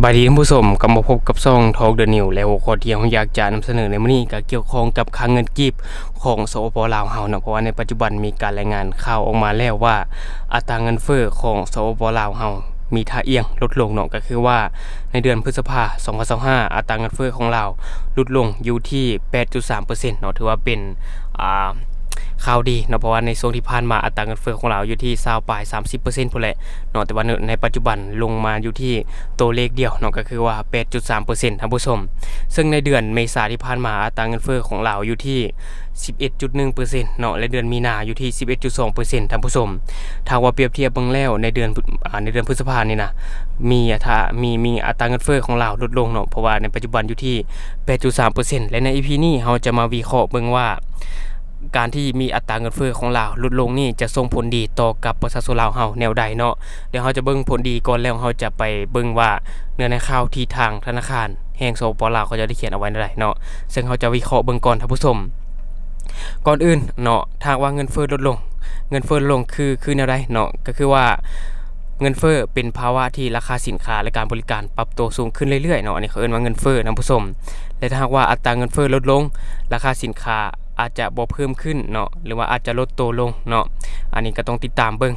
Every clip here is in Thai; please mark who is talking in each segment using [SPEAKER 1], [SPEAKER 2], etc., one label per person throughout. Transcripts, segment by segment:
[SPEAKER 1] บายดีท่านผู้ชมกลับมาพบกับช่องทอล์กเดอะนิวและหัวข้อที่ผมอยากจะนำเสนอในมื้อนี้ก็เกี่ยวข้องกับค่าเงินกีบของสปป.ลาวเฮานะเพราะว่าในปัจจุบันมีการรายงานข่าวออกมาแล้วว่าอัตราเงินเฟ้อของสปป.ลาวเฮามีท่าเอียงลดลงเนาะก็คือว่าในเดือนพฤษภาคม2025อัตราเงินเฟ้อของลาวลดลงอยู่ที่ 8.3% เนาะถือว่าเป็นข่าวดีเนาะเพราะว่าในช่วงที่ผ่านมาอัตราเงินเฟ้อของเราอยู่ที่20ปลาย 30% พุ่นแหละเนาะแต่ว่าในปัจจุบันลงมาอยู่ที่ตัวเลขเดียวเนาะก็คือว่า 8.3% ท่านผู้ชมซึ่งในเดือนเมษายนที่ผ่านมาอัตราเงินเฟ้อของเราอยู่ที่ 11.1% เนาะและเดือนมีนาอยู่ที่ 11.2% ท่านผู้ชมถ้าว่าเปรียบเทียบเบิ่งแล้วในเดือนพฤษภาคมนี่นะมีอัตราเงินเฟ้อของเราลดลงเนาะเพราะว่าในปัจจุบันอยู่ที่ 8.3% และใน EP นี้เราจะมาวิเคราะห์เบิ่งว่าการที่มีอัตราเงินเฟ้อของลาวลดลงนี่จะส่งผลดีต่อกับประชาชนลาวเฮาแนวใดเนาะเดี๋ยวเราจะเบิ่งผลดีก่อนแล้วเราจะไปเบิ่งว่าเนื้อในข่าวที่ทางธนาคารแห่งสปป.ลาวเขาจะได้เขียนเอาไว้ใดเนาะซึ่งเราจะวิเคราะห์เบิ่งก่อนท่านผู้ชมก่อนอื่นเนาะถ้าว่าเงินเฟ้อลดลงคือแนวใดเนาะก็คือว่าเงินเฟ้อเป็นภาวะที่ราคาสินค้าและการบริการปรับตัวสูงขึ้นเรื่อยๆเนาะอันนี้เขาเรียกว่าเงินเฟ้อท่านผู้ชมและถ้าหากว่าอัตราเงินเฟ้อลดลงราคาสินค้าอาจจะบ่เพิ่มขึ้นเนาะหรือว่าอาจจะลดตัวลงเนาะอันนี้ก็ต้องติดตามเบิ่ง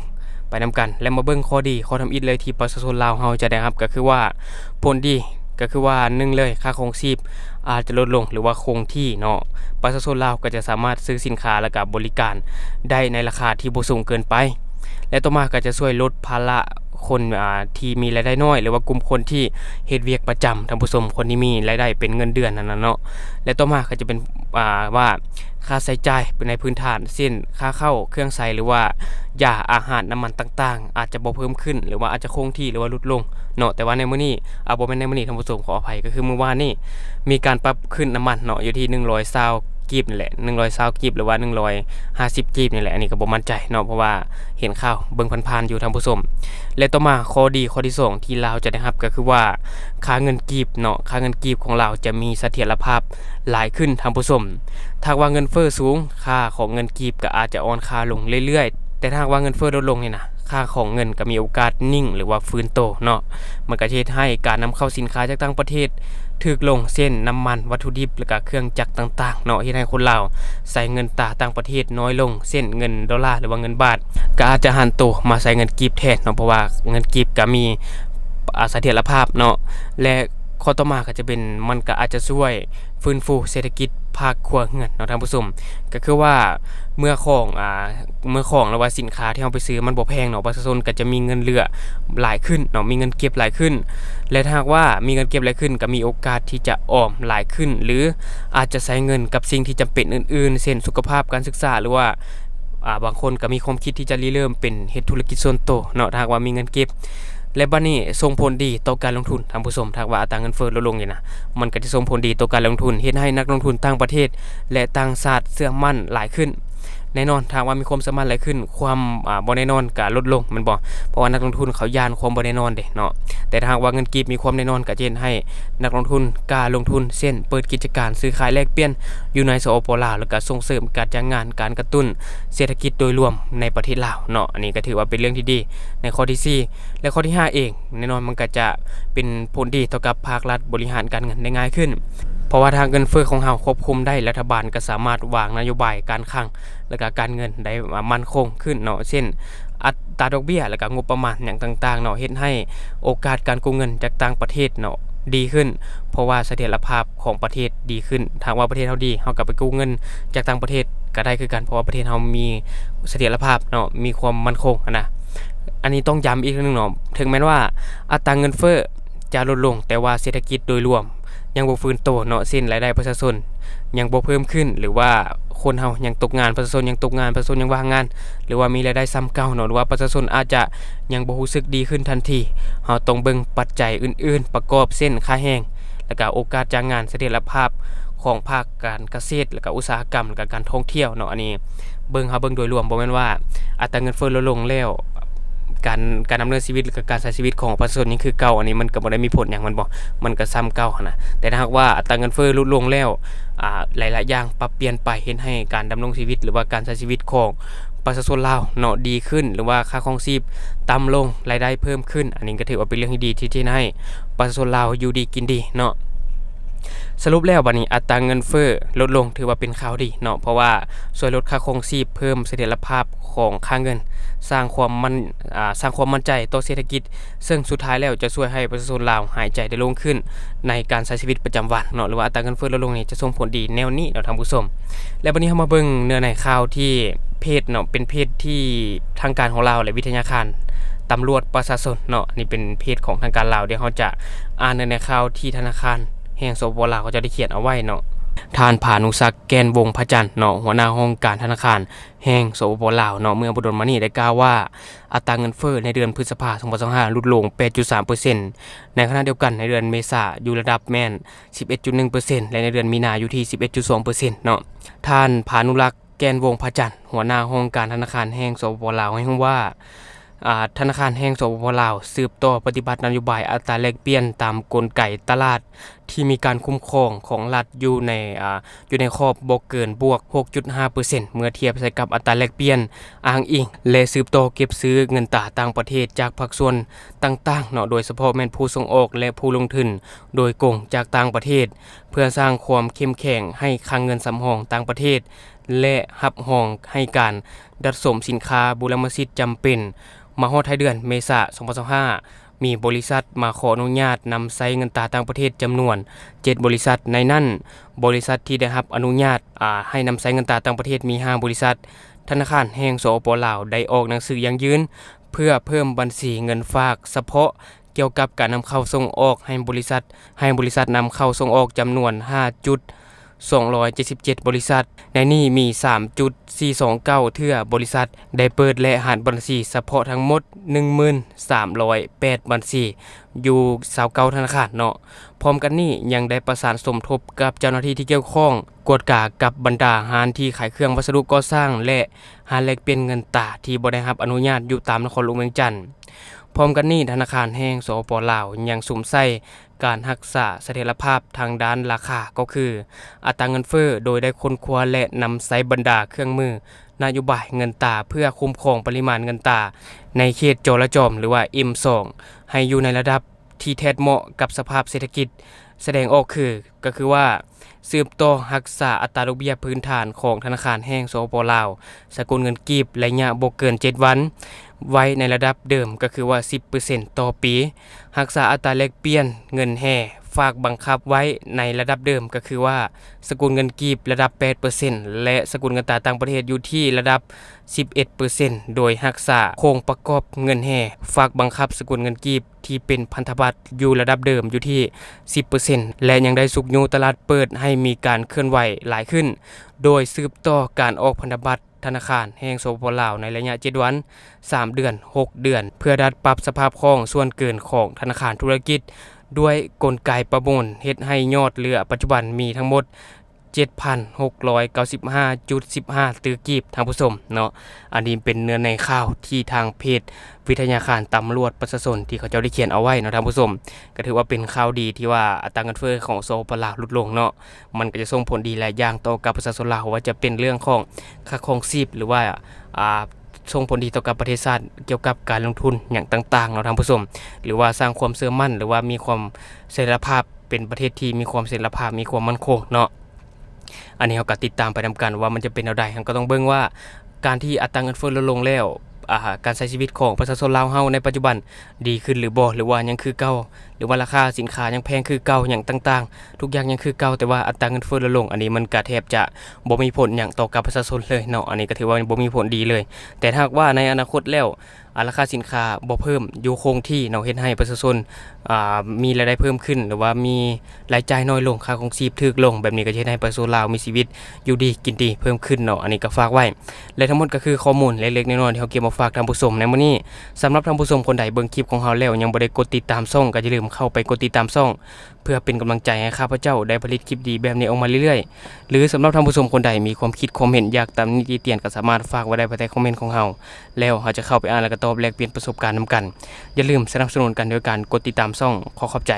[SPEAKER 1] ไปนำกันและมาเบิ่งข้อดีข้อทำอิฐเลยที่ประชาชนลาวเฮาจะได้รับก็คือว่าผลดีก็คือว่า1เลยค่าครองชีพอาจจะลดลงหรือว่าคงที่เนาะประชาชนลาวก็จะสามารถซื้อสินค้าและก็บริการได้ในราคาที่บ่สูงเกินไปและต่อมาก็จะช่วยลดภาระคนที่มีรายได้น้อยหรือว่ากลุ่มคนที่เฮ็ดเวียกประจำท่านผู้ชมคนที่มีรายได้เป็นเงินเดือนนั่นน่ะเนาะและต่อมาก็จะเป็นว่าค่าใช้จ่ายในพื้นฐานเช่นค่าเข้าเครื่องใช้หรือว่ายาอาหารน้ำมันต่างๆอาจจะบ่เพิ่มขึ้นหรือว่าอาจจะคงที่หรือว่าลดลงเนาะแต่ว่าในมื้อนี้บ่แม่นในมื้อนี้ท่านผู้ชมขออภัยก็คือเมื่อวานนี้มีการปรับขึ้นน้ำมันเนาะอยู่ที่120กีบนี่แหละ120กีบหรือว่า150กีบนี่แหละอันนี้ก็บ่มั่นใจเนาะเพราะว่าเห็นข่าวเบิ่งผ่านๆอยู่ท่านผู้ชมและต่อมาข้อดีข้อที่2ที่ลาวจะได้รับก็คือว่าค่าเงินกีบเนาะค่าเงินกีบของลาวจะมีเสถียรภาพหลายขึ้นท่านผู้ชมถ้าว่าเงินเฟ้อสูงค่าของเงินกีบก็อาจจะอ่อนค่าลงเรื่อยๆแต่ถ้าว่าเงินเฟ้อลดลงนี่นะค่าของเงินก็มีโอกาสนิ่งหรือว่าฟื้นโตเนาะมันก็จะเฮ็ดให้การนำเข้าสินค้าจากต่างประเทศถูกลงเช่นน้ำมันวัตถุดิบและก็เครื่องจักรต่างๆเนาะเฮ็ดให้คนลาวใช้เงินต่างประเทศน้อยลงเช่นเงินดอลลาร์หรือว่าเงินบาทก็อาจจะหันโตมาใช้เงินกีบแทนเนาะเพราะว่าเงินกีบก็มีเสถียรภาพเนาะและข้อต่อมาก็จะเป็นมันก็อาจจะช่วยฟื้นฟูเศรษฐกิจภาคครัวเรือนเนาะท่านผู้ชมก็คือว่าเมื่อของหรือว่าสินค้าที่เราไปซื้อมันบ่แพงเนาะประชาชนก็จะมีเงินเหลือหลายขึ้นเนาะมีเงินเก็บหลายขึ้นและถ้าหากว่ามีเงินเก็บหลายขึ้นก็มีโอกาสที่จะออมหลายขึ้นหรืออาจจะใช้เงินกับสิ่งที่จำเป็นอื่นๆเช่นสุขภาพการศึกษาหรือว่าบางคนก็มีความคิดที่จะริเริ่มเป็นเฮ็ดธุรกิจส่วนตัวเนาะถ้าหากว่ามีเงินเก็บและบัดนี้ส่งผลดีต่อการลงทุนท่านผู้ชมถ้าว่าอัตราเงินเฟ้อลดลงนี่นะมันก็จะส่งผลดีต่อการลงทุนเฮ็ดให้นักลงทุนต่างประเทศและต่างชาติเชื่อมั่นหลายขึ้นแน่นอนถ้าว่ามีความสามารถหลายขึ้นความบ่แน่นอนก็ลดลงมันบ่เพราะว่านักลงทุนเขาย่านความบ่แน่นอนเด้เนาะแต่ถ้าหากว่าเงินกีบมีความแน่นอนก็จะเฮ็ดให้นักลงทุนกล้าลงทุนเช่นเปิดกิจการซื้อขายแลกเปลี่ยนอยู่ในสปป.ลาวแล้วก็ส่งเสริมการจ้างงานการกระตุ้นเศรษฐกิจโดยรวมในประเทศลาวเนาะอันนี้ก็ถือว่าเป็นเรื่องที่ดีในข้อที่4และข้อที่5เองแน่นอนมันก็จะเป็นผลดีต่อกับภาครัฐบริหารการเงินได้ง่ายขึ้นเพราะว่าทางเงินเฟ้อของเราควบคุมได้รัฐบาลก็สามารถวางนโยบายการคลังและก็การเงินได้มั่นคงขึ้นเนาะเช่นอัตราดอกเบี้ยและก็งบประมาณอย่างต่างๆเนาะเฮ็ดให้โอกาสการกู้เงินจากต่างประเทศเนาะดีขึ้นเพราะว่าเสถียรภาพของประเทศดีขึ้นถ้าว่าประเทศเฮาดีเฮาก็ไปกู้เงินจากต่างประเทศก็ได้คือกันเพราะว่าประเทศเฮามีเสถียรภาพเนาะมีความมั่นคงนะอันนี้ต้องย้ำอีกครั้งนึงเนาะถึงแม้ว่าอัตราเงินเฟ้อจะลดลงแต่ว่าเศรษฐกิจโดยรวมยังบ่ฟื้นโตเนาะสิ้นรายได้ประชาชนยังบ่เพิ่มขึ้นหรือว่าคนเฮายังตกงานประชาชนยังตกงานประชาชนยังว่างงานหรือว่ามีรายได้ซ้ำเก่าเนาะหรือว่าประชาชนอาจจะยังบ่รู้สึกดีขึ้นทันทีเฮาต้องเบิ่งปัจจัยอื่นๆประกอบเช่นค่าแรงแล้วก็โอกาสจ้างงานเสถียรภาพของภาคการเกษตรแล้วก็อุตสาหกรรมแล้วก็การท่องเที่ยวเนาะอันนี้เบิ่งโดยรวมบ่แม่นว่าอัตราเงินเฟ้อลดลงแล้วการดำเนินชีวิตหรือการใช้ชีวิตของประชาชนนี่คือเก่าอันนี้มันก็บ่ได้มีผลหยังมันก็ซ้ำเก่านะแต่ถ้าหากว่าอัตราเงินเฟ้อลดลงแล้วหลายๆอย่างปรับเปลี่ยนไปเฮ็ดให้การดำรงชีวิตหรือว่าการใช้ชีวิตของประชาชนลาวเนาะดีขึ้นหรือว่าค่าครองชีพต่ำลงรายได้เพิ่มขึ้นอันนี้ก็ถือว่าเป็นเรื่องที่ดีที่ให้ ประชาชนลาวอยู่ดีกินดีเนาะสรุปแล้วบัดนี้อัตราเงินเฟ้อลดลงถือว่าเป็นข่าวดีเนาะเพราะว่าช่วยลดค่าครองชีพเพิ่มเสถียรภาพของค่าเงินสร้างความมั่นใจต่อเศรษฐกิจซึ่งสุดท้ายแล้วจะช่วยให้ประชาชนลาวหายใจได้โล่งขึ้นในการใช้ชีวิตประจำวันเนาะหรือว่าอัตราเงินเฟ้อลดลงนี่จะส่งผลดีแนวนี้เนาะท่านผู้ชมและวันนี้เฮามาเบิ่งเนื้อในข่าวที่เพจเนาะเป็นเพจที่ทางการของลาวและวิทยาการตำรวจประชาชนเนาะนี่เป็นเพจของทางการลาวเดี๋ยวเฮาจะอ่านในข่าวที่ธนาคารแห่งสปปลาวเขาจะได้เขียนเอาไว้เนาะทานผานุศักดิ์แกนวงพระจันทร์เนาะหัวหน้าห้องการธนาคารแห่งสปปลาวเนาะเมื่อบ่ดนมานี้ได้กล่าวว่าอัตราเงินเฟ้อในเดือนพฤษภาคม2025ลดลง 8.3% ในขณะเดียวกันในเดือนเมษายนอยู่ระดับแม่น 11.1% และในเดือนมีนาอยู่ที่ 11.2% เนาะท่านผานุรักษ์แกนวงพระจันทร์หัวหน้าห้องการธนาคารแห่งสปปลาวให้รู้ว่าธนาคารแห่งสปปลาวสืบต่อปฏิบัตินโยบายอัตราแลกเปลี่ยนตามกลไกตลาดที่มีการคุ้มครองของรัฐอยู่ในขอบบ่เกินบวก 6.5% เมื่อเทียบใส่กับอัตราแลกเปลี่ยนอ้างอิงและสืบต่อเก็บซื้อเงินตราต่างประเทศจากภาคส่วนต่างๆเนาะโดยเฉพาะแม่นผู้ส่งออกและผู้ลงทุนโดยกงจากต่างประเทศเพื่อสร้างความเข้มแข็งให้คลังเงินสำรองต่างประเทศและรับรองให้การดัดสมสินค้าบุรมสิทธิ์จำเป็นมาฮอดท้ายเดือนเมษายน2025มีบริษัทมาขออนุญาตนำใช้เงินตราต่างประเทศจำนวน7บริษัทในนั้นบริษัทที่ได้รับอนุญาตให้นำใช้เงินตราต่างประเทศมี5บริษัทธนาคารแห่งสปปลาวได้ออกหนังสือยังยืนเพื่อเพิ่มบัญชีเงินฝากเฉพาะเกี่ยวกับการนำเข้าส่งออกให้บริษัทนำเข้าส่งออกจำนวน277 บริษัทในนี้มี 3.429 เทื่อบริษัทได้เปิดและหันบัญชีเฉพาะทั้งหมด 1308 บัญชีอยู่29ธนาคารเนาะพร้อมกันนี้ยังได้ประสานสมทบกับเจ้าหน้าที่ที่เกี่ยวข้องกวดกากับบรรดาห้างที่ขายเครื่องวัสดุก่อสร้างและห้างแลกเปลี่ยนเงินตราที่บ่ได้รับอนุญาตอยู่ตามนครหลวงเวียงจันทน์พร้อมกันนี้ธนาคารแห่งสปปลาวยังสุ่มใส่การรักษาเสถียรภาพทางด้านราคาก็คืออัตราเงินเฟ้อโดยได้ค้นคว้าและนำใช้บรรดาเครื่องมือนโยบายเงินตราเพื่อคุ้มครองปริมาณเงินตราในเขตจราจรหรือว่า M2 ให้อยู่ในระดับที่แท้เหมาะกับสภาพเศรษฐกิจแสดงออกก็คือว่าสืบต่อรักษาอัตราดอกเบี้ยพื้นฐานของธนาคารแห่งสปปลาวสกุลเงินกีบระยะบ่เกิน7วันไว้ในระดับเดิมก็คือว่า 10% ต่อปีรักษาอัตราแลกเปลี่ยนเงินแห่ฝากบังคับไว้ในระดับเดิมก็คือว่าสกุลเงินกีบระดับ 8% และสกุลเงินตราต่างประเทศอยู่ที่ระดับ 11% โดยรักษาโครงประกอบเงินแห่ฝากบังคับสกุลเงินกีบที่เป็นพันธบัตรอยู่ระดับเดิมอยู่ที่ 10% และยังได้สุกยูตลาดเปิดให้มีการเคลื่อนไหวหลายขึ้นโดยสืบต่อการออกพันธบัตรธนาคารแห่งสปปลาวในระยะ7วัน3เดือน6เดือนเพื่อดัดปรับสภาพคล่องส่วนเกินของธนาคารธุรกิจด้วยกลไกประมูลเฮ็ดให้ยอดเหลือปัจจุบันมีทั้งหมด 7,695.15 ตื้อกีบทางผู้ชมเนาะอันนี้เป็นเนื้อในข่าวที่ทางเพจวิทยาการตำรวจประชาชนที่เขาเจ้าได้เขียนเอาไว้เนาะทางผู้ชมก็ถือว่าเป็นข่าวดีที่ว่าอัตราเงินเฟ้อของสปปลาวลดลงเนาะมันก็จะส่งผลดีหลายอย่างต่อกับประชาชนลาวว่าจะเป็นเรื่องของค่าครองชีพหรือว่าส่งผลดีต่อกับประเทศชาติเกี่ยวกับการลงทุนอย่างต่างๆเนาะทางผู้ชมหรือว่าสร้างความเชื่อมั่นหรือว่ามีความเสถียรภาพเป็นประเทศที่มีความเสถียรภาพมีความมั่นคงเนาะอันนี้เราก็ติดตามไปนำกันว่ามันจะเป็นแนวใดเราก็ต้องเบิ่งว่าการที่อัตราเงินเฟ้อลดลงแล้วการใช้ชีวิตของประชาชนลาวเฮาในปัจจุบันดีขึ้นหรือบ่หรือว่ายังคือเก่าหรือว่าราคาสินค้ายังแพงคือเก่าอย่างต่างๆทุกอย่างยังคือเก่าแต่ว่าอัตราเงินเฟ้อลดลงอันนี้มันก็แทบจะบ่มีผลหยังต่อกับประชาชนเลยเนาะอันนี้ก็ถือว่าบ่มีผลดีเลยแต่ถ้าว่าในอนาคตแล้วราคาสินค้าบ่เพิ่มอยู่คงที่เนาะเฮ็ดให้ประชาชนมีรายได้เพิ่มขึ้นหรือว่ามีรายจ่ายน้อยลงค่าครองชีพถูกลงแบบนี้ก็จะเฮ็ดให้ประชาชนลาวมีชีวิตอยู่ดีกินดีเพิ่มขึ้นเนาะอันนี้ก็ฝากไว้และทั้งหมดก็คือข้อมูลเล็กๆน้อยๆที่เฮาเก็บมาฝากท่านผู้ชมในมื้อนี้สำหรับท่านผู้ชมคนใดเบิ่งคลิปของเฮาแล้วยังบ่ได้กดติดตามช่องก็อย่าลืมเข้าไปกดติดตามช่องเพื่อเป็นกำลังใจให้ข้าพเจ้าได้ผลิตคลิปดีแบบนี้ออกมาเรื่อยๆหรือสำหรับท่านผู้ชมคนใดมีความคิดความเห็นอยากตำหนิติเตียนก็สามารถฝากไว้ได้ภายใต้คอมเมนต์ของเฮาแล้วเฮาจะเข้าไปอ่านแล้วก็ตอบแลกเปลี่ยนประสบการณ์นำกันอย่าลืมสนับสนุนกันด้วยการกดติดตามช่องขอขอบใจ